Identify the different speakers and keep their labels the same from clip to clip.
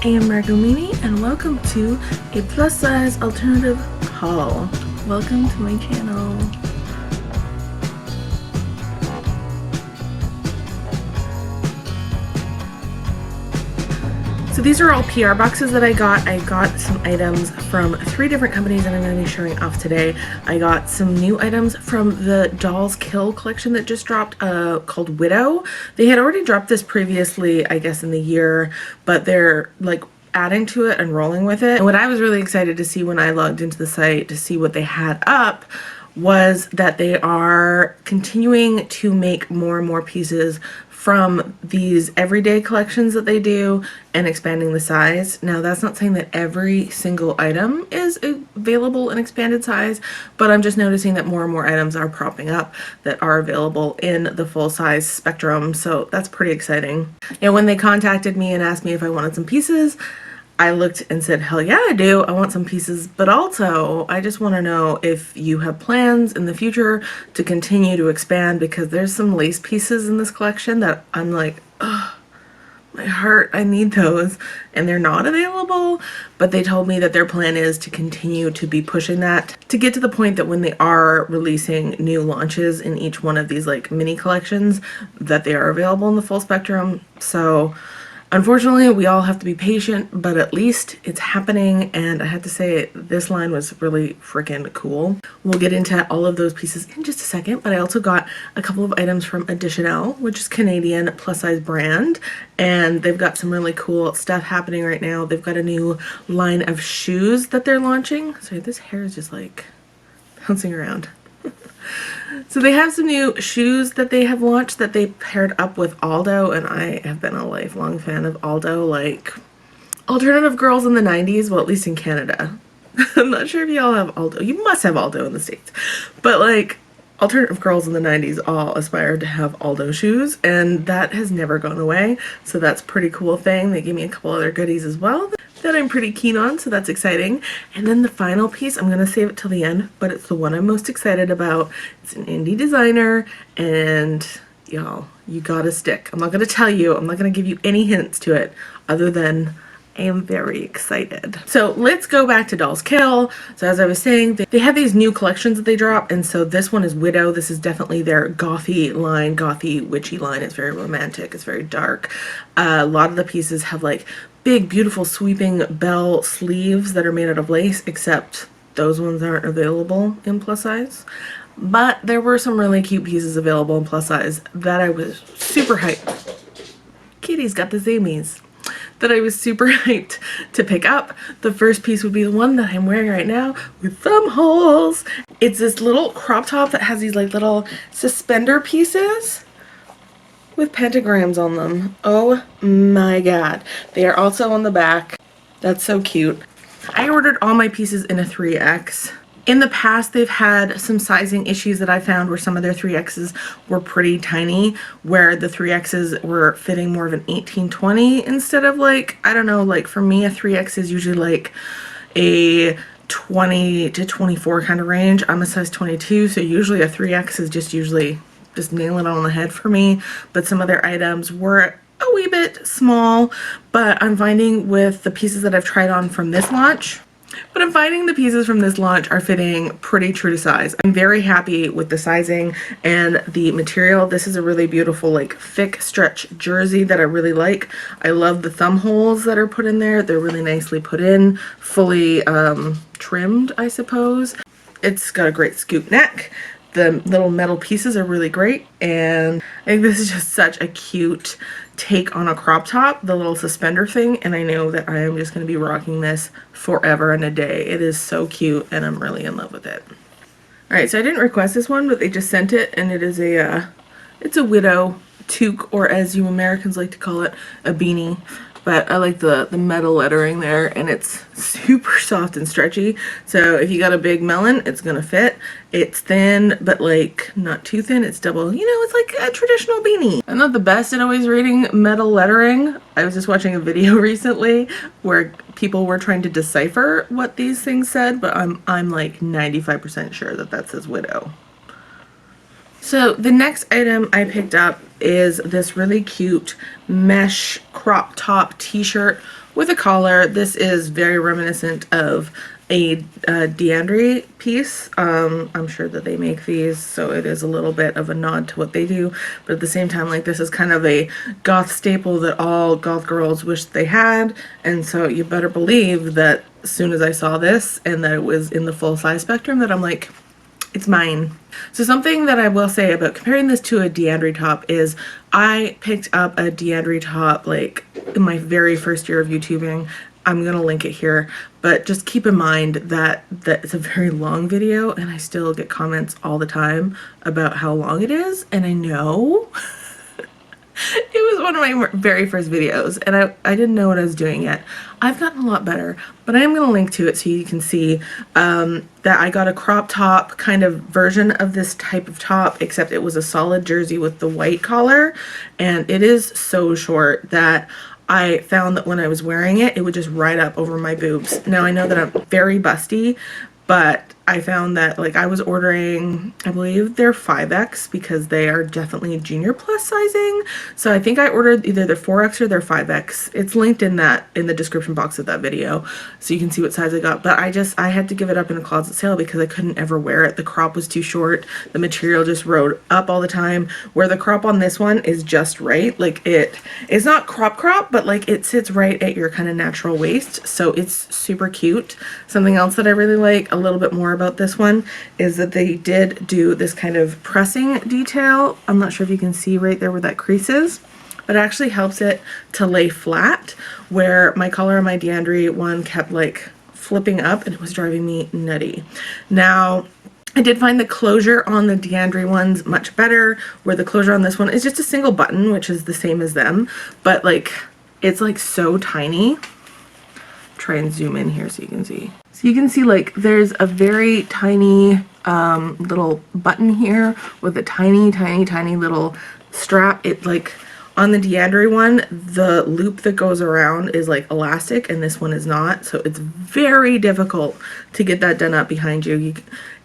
Speaker 1: I am Margot Meanie, and welcome to a plus size alternative haul. Welcome to my channel. So these are all PR boxes that I got. I got some items from 3 different companies that I'm going to be showing off today. I got some new items from the DOLLSKILL collection that just dropped called Widow. They had already dropped this previously, I guess, in the year, but they're like adding to it and rolling with it. And what I was really excited to see when I logged into the site to see what they had up was that they are continuing to make more and more pieces from these everyday collections that they do and expanding the size. Now, that's not saying that every single item is available in expanded size, but I'm just noticing that more and more items are popping up that are available in the full size spectrum, so that's pretty exciting. And when they contacted me and asked me if I wanted some pieces, I looked and said, hell yeah, I do. I want some pieces, but also I just want to know if you have plans in the future to continue to expand, because there's some lace pieces in this collection that I'm like, ugh, my heart, I need those, and they're not available. But they told me that their plan is to continue to be pushing that to get to the point that when they are releasing new launches in each one of these like mini collections, that they are available in the full spectrum. So unfortunately, we all have to be patient, but at least it's happening, and I have to say this line was really freaking cool. We'll get into all of those pieces in just a second, but I also got a couple of items from Elle, which is Canadian plus-size brand, and they've got some really cool stuff happening right now. They've got a new line of shoes that they're launching. Sorry, this hair is just like bouncing around. So they have some new shoes that they have launched that they paired up with Aldo, and I have been a lifelong fan of Aldo, like alternative girls in the 90s, well, at least in Canada. I'm not sure if y'all have Aldo. You must have Aldo in the States. But like alternative girls in the 90s all aspired to have Aldo shoes, and that has never gone away. So that's a pretty cool thing. They gave me a couple other goodies as well that I'm pretty keen on, so that's exciting. And then the final piece, I'm gonna save it till the end, but it's the one I'm most excited about. It's an indie designer, and y'all, you gotta stick. I'm not gonna tell you, I'm not gonna give you any hints to it other than I am very excited. So let's go back to DOLLSKILL. So as I was saying, they have these new collections that they drop, and so this one is Widow. This is definitely their gothy line, gothy witchy line. It's very romantic, it's very dark. A lot of the pieces have like big beautiful sweeping bell sleeves that are made out of lace, except those ones aren't available in plus size. But there were some really cute pieces available in plus size that I was super hyped. Kitty's got the zamies. That I was super hyped to pick up. The first piece would be the one that I'm wearing right now with thumb holes. It's this little crop top that has these like little suspender pieces with pentagrams on them. Oh my god. They are also on the back. That's so cute. I ordered all my pieces in a 3X. In the past, they've had some sizing issues that I found where some of their 3Xs were pretty tiny, where the 3Xs were fitting more of an 18-20 instead of like, I don't know, like for me a 3X is usually like a 20 to 24 kind of range. I'm a size 22, so usually a 3X is just nailing it on the head for me. But some of their items were a wee bit small, but I'm finding with the pieces that I've tried on from this launch, the pieces from this launch are fitting pretty true to size. I'm very happy with the sizing and the material. This is a really beautiful like thick stretch jersey that I really like. I love the thumb holes that are put in there. They're really nicely put in, fully trimmed, I suppose. It's got a great scoop neck. The little metal pieces are really great, and I think this is just such a cute take on a crop top, the little suspender thing, and I know that I am just going to be rocking this forever and a day. It is so cute, and I'm really in love with it. Alright, so I didn't request this one, but they just sent it, and it is it's a Widow toque, or as you Americans like to call it, a beanie. But I like the metal lettering there, and it's super soft and stretchy. So if you got a big melon, it's gonna fit. It's thin, but like not too thin. It's double, you know, it's like a traditional beanie. I'm not the best at always reading metal lettering. I was just watching a video recently where people were trying to decipher what these things said, but I'm like 95% sure that that says Widow. So the next item I picked up is this really cute mesh crop top t-shirt with a collar. This is very reminiscent of a D'Andre piece. I'm sure that they make these, so it is a little bit of a nod to what they do, but at the same time, like, this is kind of a goth staple that all goth girls wish they had, and so you better believe that as soon as I saw this and that it was in the full size spectrum, that I'm like, it's mine. So something that I will say about comparing this to a D'Andre top is I picked up a D'Andre top like in my very first year of YouTubing. I'm gonna link it here, but just keep in mind that it's a very long video and I still get comments all the time about how long it is, and I know it was one of my very first videos and I didn't know what I was doing yet. I've gotten a lot better, but I am going to link to it so you can see that I got a crop top kind of version of this type of top, except it was a solid jersey with the white collar, and it is so short that I found that when I was wearing it, it would just ride up over my boobs. Now I know that I'm very busty, but I found that, like, I was ordering, I believe they're 5X because they are definitely junior plus sizing. So I think I ordered either their 4X or their 5X. It's linked in the description box of that video, so you can see what size I got. But I had to give it up in a closet sale because I couldn't ever wear it. The crop was too short. The material just rode up all the time. Where the crop on this one is just right. Like, it's not crop, but like it sits right at your kind of natural waist. So it's super cute. Something else that I really like a little bit more about this one is that they did do this kind of pressing detail. I'm not sure if you can see right there where that crease is, but it actually helps it to lay flat, where my collar on my D'Andre one kept like flipping up and it was driving me nutty. Now, I did find the closure on the D'Andre ones much better, where the closure on this one is just a single button, which is the same as them, but like it's like so tiny. Try and zoom in here so you can see. So you can see like there's a very tiny little button here with a tiny little strap. It like on the D'Andre one, the loop that goes around is like elastic and this one is not. So it's very difficult to get that done up behind you.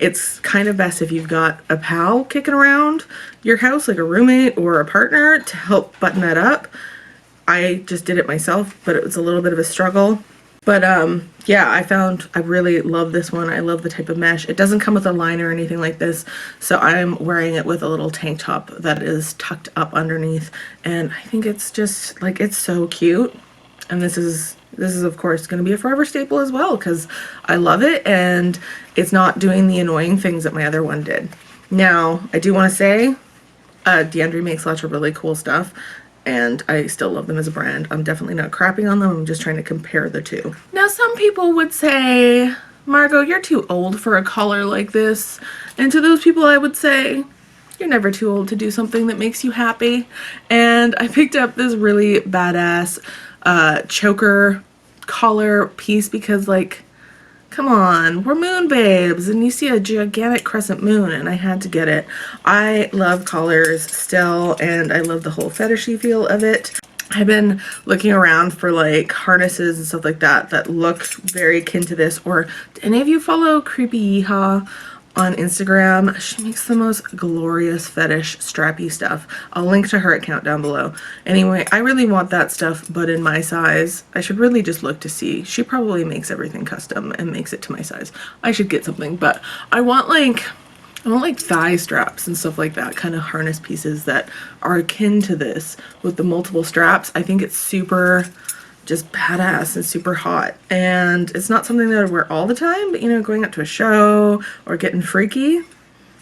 Speaker 1: It's kind of best if you've got a pal kicking around your house, like a roommate or a partner, to help button that up. I just did it myself, but it was a little bit of a struggle. But yeah, I really love this one. I love the type of mesh. It doesn't come with a line or anything like this, so I'm wearing it with a little tank top that is tucked up underneath, and I think it's just like, it's so cute. And this is of course going to be a forever staple as well because I love it and it's not doing the annoying things that my other one did. Now, I do want to say D'Andre makes lots of really cool stuff, and I still love them as a brand. I'm definitely not crapping on them. I'm just trying to compare the two. Now, some people would say, Margot, you're too old for a collar like this. And to those people, I would say, you're never too old to do something that makes you happy. And I picked up this really badass choker collar piece because, like, come on, we're moon babes, and you see a gigantic crescent moon, and I had to get it. I love collars still, and I love the whole fetishy feel of it. I've been looking around for like harnesses and stuff like that that look very akin to this. Or do any of you follow Creepy Yeehaw on Instagram? She makes the most glorious fetish strappy stuff. I'll link to her account down below. Anyway, I really want that stuff, but in my size. I should really just look to see. She probably makes everything custom and makes it to my size. I should get something, but I want like thigh straps and stuff like that, kind of harness pieces that are akin to this with the multiple straps. I think it's super just badass and super hot, and it's not something that I wear all the time, but you know, going out to a show or getting freaky,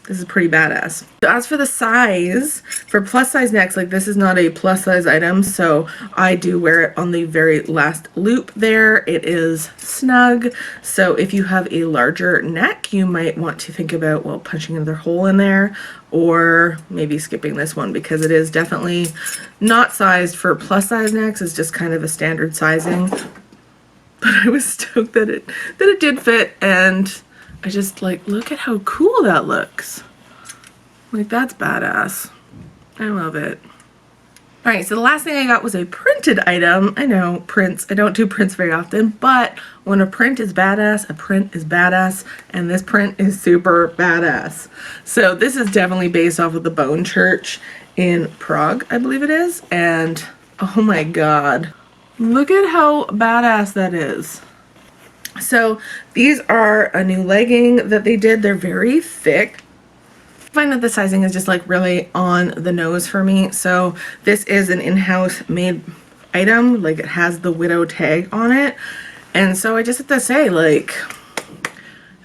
Speaker 1: this is pretty badass. So as for the size, for plus size necks, like this is not a plus size item, so I do wear it on the very last loop there. It is snug, so if you have a larger neck, you might want to think about, well, punching another hole in there, or maybe skipping this one because it is definitely not sized for plus size necks. It's just kind of a standard sizing. But I was stoked that it did fit, and I just like, look at how cool that looks. Like, that's badass. I love it. Alright, so the last thing I got was a printed item. I know, prints. I don't do prints very often, but when a print is badass, a print is badass, and this print is super badass. So this is definitely based off of the Bone Church in Prague, I believe it is, and oh my god. Look at how badass that is. So these are a new legging that they did. They're very thick. I find that the sizing is just like really on the nose for me. So this is an in-house made item. Like, it has the Widow tag on it. And so I just have to say, like,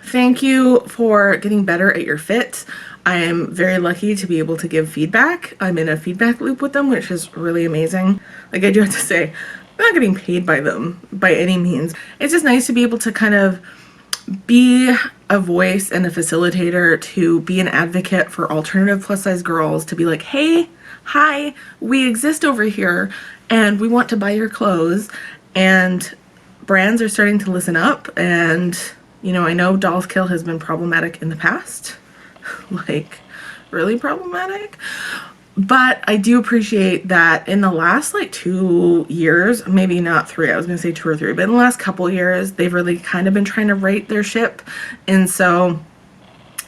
Speaker 1: thank you for getting better at your fits. I am very lucky to be able to give feedback. I'm in a feedback loop with them, which is really amazing. Like, I do have to say, I'm not getting paid by them by any means. It's just nice to be able to kind of be a voice and a facilitator, to be an advocate for alternative plus size girls, to be like, hey, hi, we exist over here and we want to buy your clothes. And brands are starting to listen up. And, you know, I know DOLLSKILL has been problematic in the past, like really problematic. But I do appreciate that in the last like 2 years, maybe not 3, I was gonna say 2 or 3, but in the last couple years, they've really kind of been trying to right their ship. And so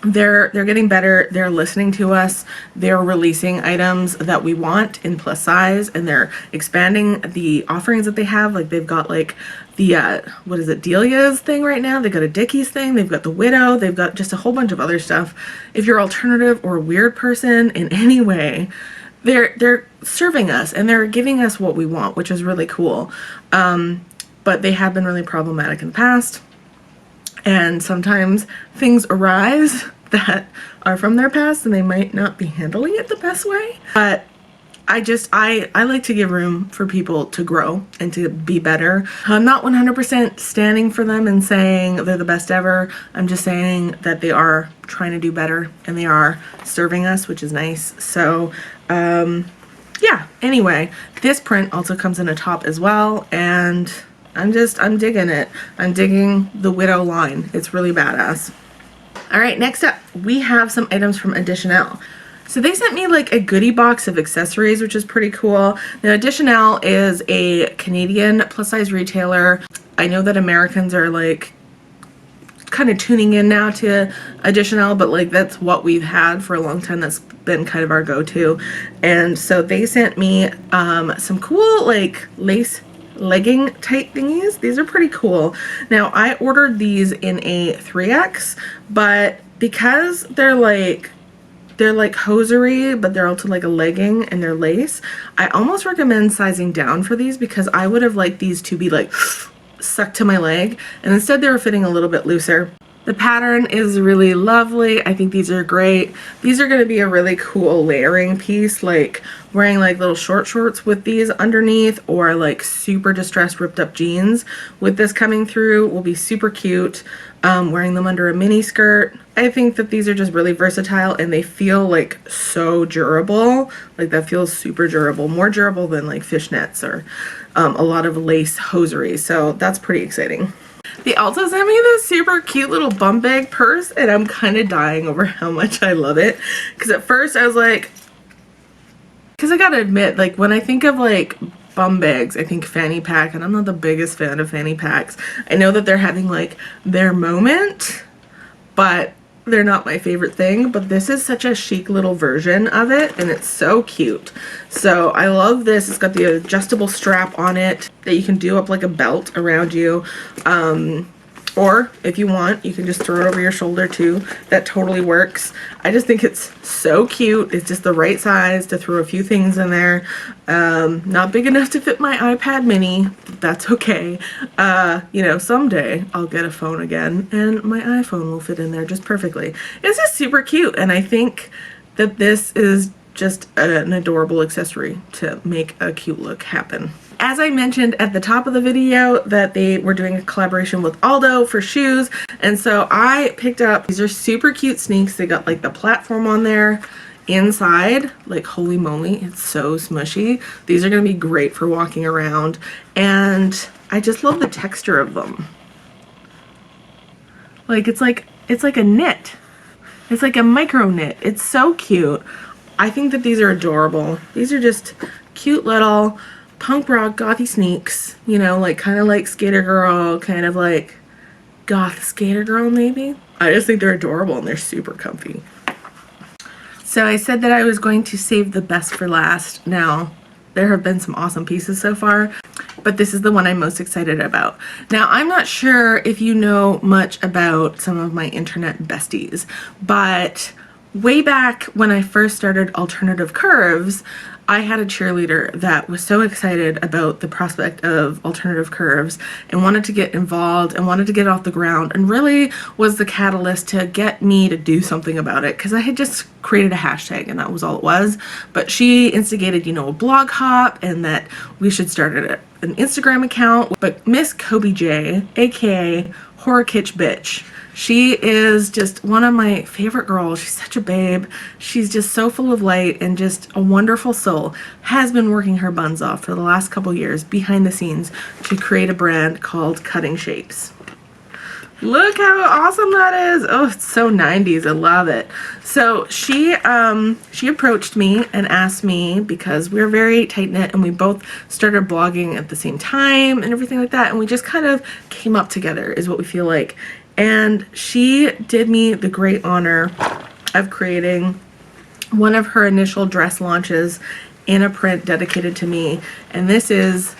Speaker 1: they're getting better. They're listening to us. They're releasing items that we want in plus size, and they're expanding the offerings that they have. Like, they've got like the what is it, Delia's thing right now. They've got a Dickies thing. They've got the Widow. They've got just a whole bunch of other stuff. If you're alternative or a weird person in any way, they're serving us and they're giving us what we want, which is really cool. But they have been really problematic in the past. And sometimes things arise that are from their past and they might not be handling it the best way. But I like to give room for people to grow and to be better. I'm not 100% standing for them and saying they're the best ever. I'm just saying that they are trying to do better and they are serving us, which is nice. So, yeah, anyway, this print also comes in a top as well, and I'm digging it. I'm digging the Widow line. It's really badass. All right, next up, we have some items from Elle. So they sent me like a goodie box of accessories, which is pretty cool. Now, Elle is a Canadian plus size retailer. I know that Americans are like kind of tuning in now to Elle, but like that's what we've had for a long time. That's been kind of our go-to. And so they sent me some cool like lace legging type thingies. These are pretty cool. Now, I ordered these in a 3X, but because they're like hosiery, but they're also like a legging and they're lace, I almost recommend sizing down for these, because I would have liked these to be like sucked to my leg, and instead they were fitting a little bit looser. The pattern is really lovely. I think these are great. These are going to be a really cool layering piece, like wearing like little short shorts with these underneath, or like super distressed ripped up jeans with this coming through will be super cute. Wearing them under a mini skirt. I think that these are just really versatile, and they feel like so durable. Like, that feels super durable, more durable than like fishnets or a lot of lace hosiery. So that's pretty exciting. They also sent me this super cute little bum bag purse, and I'm kind of dying over how much I love it. Because at first I was like, because I gotta admit, like when I think of like bum bags, I think fanny pack, and I'm not the biggest fan of fanny packs. I know that they're having like their moment, but they're not my favorite thing. But this is such a chic little version of it, and it's so cute. So I love this. It's got the adjustable strap on it that you can do up like a belt around you. Or if you want, you can just throw it over your shoulder too. That totally works. I just think it's so cute. It's just the right size to throw a few things in there. Not big enough to fit my iPad mini. That's okay. You know, someday I'll get a phone again and my iPhone will fit in there just perfectly. It's just super cute, and I think that this is just an adorable accessory to make a cute look happen. As I mentioned at the top of the video, that they were doing a collaboration with Aldo for shoes, and so I picked up, these are super cute sneaks. They got like the platform on there inside, like holy moly, it's so smushy. These are gonna be great for walking around, and I just love the texture of them. Like it's like a knit. It's like a micro knit. It's so cute. I think that these are adorable. These are just cute little punk rock gothy sneaks, you know, like kind of like Skater Girl, kind of like goth Skater Girl maybe. I just think they're adorable and they're super comfy. So I said that I was going to save the best for last. Now, there have been some awesome pieces so far, but this is the one I'm most excited about. Now, I'm not sure if you know much about some of my internet besties, but way back when I first started Alternative Curves, I had a cheerleader that was so excited about the prospect of alternative curves and wanted to get involved and wanted to get off the ground, and really was the catalyst to get me to do something about it, because I had just created a hashtag and that was all it was. But she instigated, you know, a blog hop and that we should start an Instagram account. But Miss Kobe J, aka Horror Kitsch Bitch, she is just one of my favorite girls. She's such a babe. She's just so full of light and just a wonderful soul. Has been working her buns off for the last couple years behind the scenes to create a brand called Cutting Shapes. Look how awesome that is. Oh, it's so 90s. I love it. So she approached me and asked me, because we're very tight-knit and we both started blogging at the same time and everything like that, and we just kind of came up together is what we feel like. And she did me the great honor of creating one of her initial dress launches in a print dedicated to me. And this is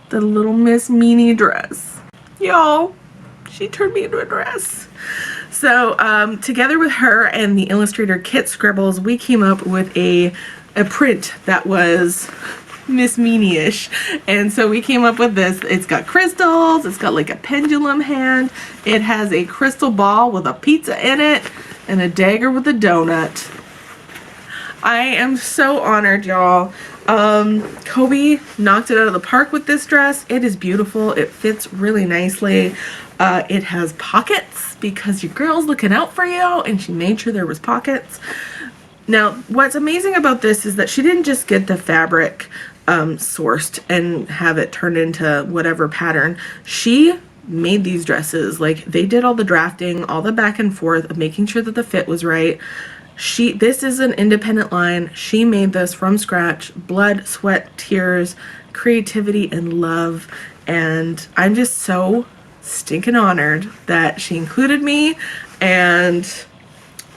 Speaker 1: the little Miss Meanie dress. Y'all, she turned me into a dress. So together with her and the illustrator Kit Scribbles, we came up with a print that was Miss Meanie-ish. And so we came up with this. It's got crystals, it's got like a pendulum hand, it has a crystal ball with a pizza in it, and a dagger with a donut. I am so honored, y'all. Kobe knocked it out of the park with this dress. It is beautiful. It fits really nicely. It has pockets because your girl's looking out for you, and she made sure there was pockets. Now, what's amazing about this is that she didn't just get the fabric sourced and have it turned into whatever pattern. She made these dresses. Like, they did all the drafting, all the back and forth of making sure that the fit was right. This is an independent line. She made this from scratch. Blood, sweat, tears, creativity, and love. And I'm just so stinking honored that she included me, and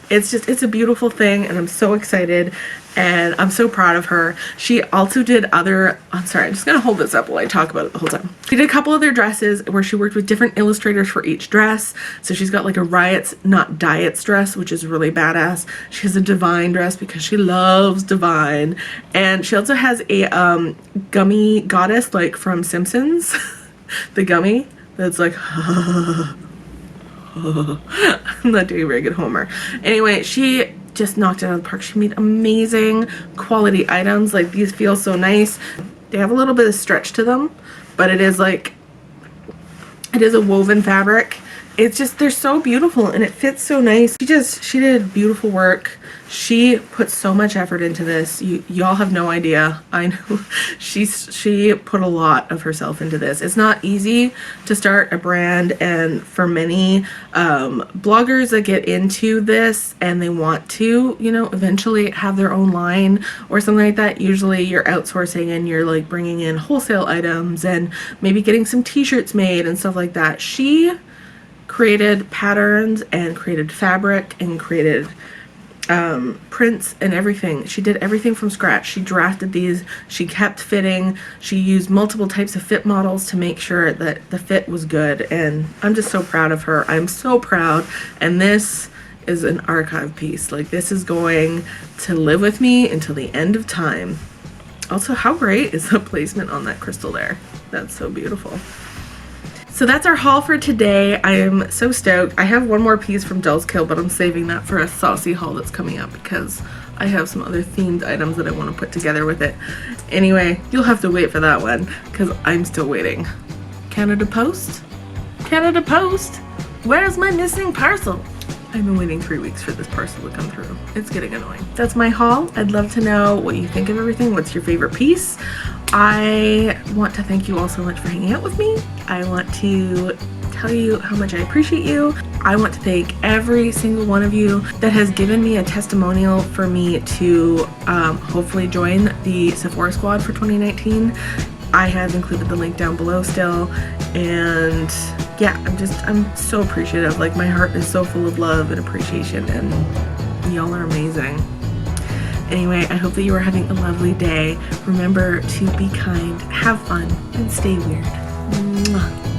Speaker 1: it's a beautiful thing, and I'm so excited, and I'm so proud of her. She also did other, I'm sorry, I'm just gonna hold this up while I talk about it the whole time. She did a couple other dresses where she worked with different illustrators for each dress. So she's got like a Riots Not Diets dress, which is really badass. She has a Divine dress because she loves Divine. And she also has a gummy goddess, like from Simpsons, the gummy that's like, I'm not doing a very good Homer. Anyway, she just knocked it out of the park. She made amazing quality items. Like, these feel so nice. They have a little bit of stretch to them, but it is like, it is a woven fabric. It's just, they're so beautiful and it fits so nice. She did beautiful work. She put so much effort into this. Y'all have no idea. I know she put a lot of herself into this. It's not easy to start a brand, and for many bloggers that get into this and they want to, you know, eventually have their own line or something like that, usually you're outsourcing and you're like bringing in wholesale items and maybe getting some t-shirts made and stuff like that. She created patterns and created fabric and created prints and everything. She did everything from scratch. She drafted these, she kept fitting, she used multiple types of fit models to make sure that the fit was good, and I'm just so proud of her. I'm so proud, and this is an archive piece. Like, this is going to live with me until the end of time. Also, how great is the placement on that crystal there? That's so beautiful. So that's our haul for today. I am so stoked. I have one more piece from DOLLSKILL, but I'm saving that for a saucy haul that's coming up because I have some other themed items that I want to put together with it. Anyway, you'll have to wait for that one because I'm still waiting. Canada Post? Canada Post? Where's my missing parcel? I've been waiting 3 weeks for this parcel to come through. It's getting annoying. That's my haul. I'd love to know what you think of everything. What's your favorite piece? I want to thank you all so much for hanging out with me. I want to tell tell you how much I appreciate you. I want to thank every single one of you that has given me a testimonial for me to hopefully join the SephoraSquad for 2019. I have included the link down below still, and yeah, I'm so appreciative. Like, my heart is so full of love and appreciation, and y'all are amazing. Anyway, I hope that you are having a lovely day. Remember to be kind, have fun, and stay weird. Mwah.